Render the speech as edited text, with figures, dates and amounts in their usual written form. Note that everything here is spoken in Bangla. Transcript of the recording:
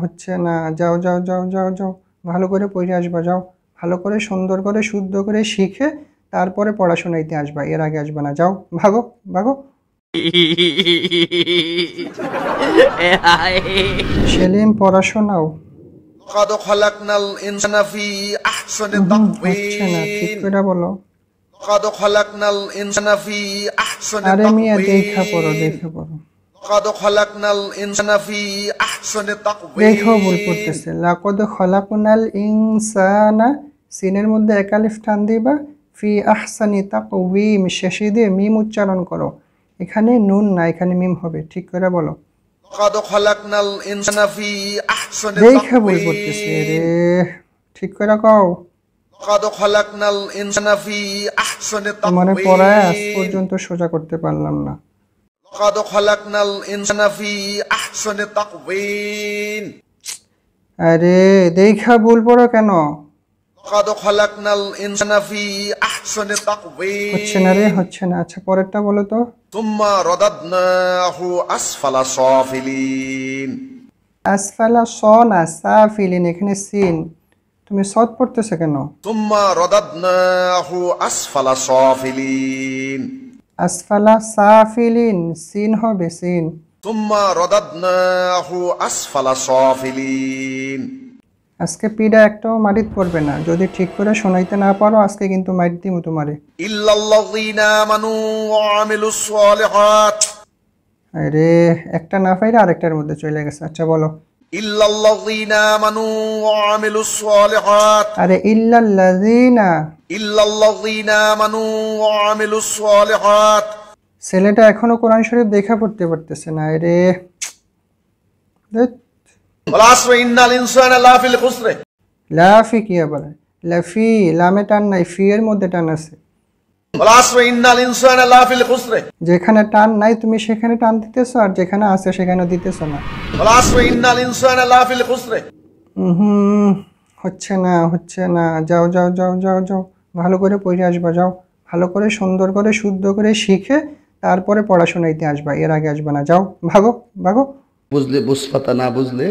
হচ্ছে না, যাও যাও যাও যাও যাও, ভালো করে পড়ে আসবা, যাও ভালো করে সুন্দর করে শুদ্ধ করে শিখে তারপরে পড়াশোনাইতে আসবা, এর আগে আসবা না, যাও ভাগো ভাগো। সেলিম পড়াশোনাও হচ্ছে না, ঠিক করে বলো। আরে মিয়া দেখা পড়ো, দেখে পড়ো, দেখো ভুল করতেছে। লাকদ খলাকনাল ইনসানা, সিনের মধ্যে একালিফ টান দিবা, ফি আহসানি তাকওয়িম শেষে দিয়ে মিম উচ্চারণ করো, এখানে নুন না, এখানে মিম হবে, ঠিক করে বলো। দেখা ভুল করতেছে রে, ঠিক করে কও। মানে পড়ায় আজ পর্যন্ত সোজা করতে পারলাম না। আরে দেখা ভুল পড়ো কেন? হচ্ছে না রে, হচ্ছে না। আচ্ছা পরেরটা বলো তো। আসফালা স না, সাফিলিন, এখানে সিন, তুমি সদ পড়তেছো কেন? আসফালা সাফিলিন, সিন হবে, সিন। আজকে পিডা একটাও মারিত পড়বে না, যদি ঠিক করে শোনাইতে না পারো আজকে কিন্তু মাইট দিমু তোমারে। আরে একটা না পাইলে আরেকটার মধ্যে চলে গেছে। আচ্ছা বলো। আরে ছেলেটা এখনো কোরআন শরীফ দেখা পড়তে পারতেছে না। আরে লাফি কি আবার? লাফি, লামে টান নাই, ফি এর মধ্যে টান আছে। যেখানে টান নাই তুমি সেখানে টান দিতেছো, আর যেখানে আছে সেখানে দিতেছো না। হচ্ছে না, হচ্ছে না, যাও যাও যাও যাও যাও, ভালো করে পড়ে আসবা, যাও ভালো করে সুন্দর করে শুদ্ধ করে শিখে তারপরে পড়াশোনাইতে আসবা, এর আগে আসবা না, যাও ভাগো ভাগো। বুঝলে বুঝপাতা, না বুঝলে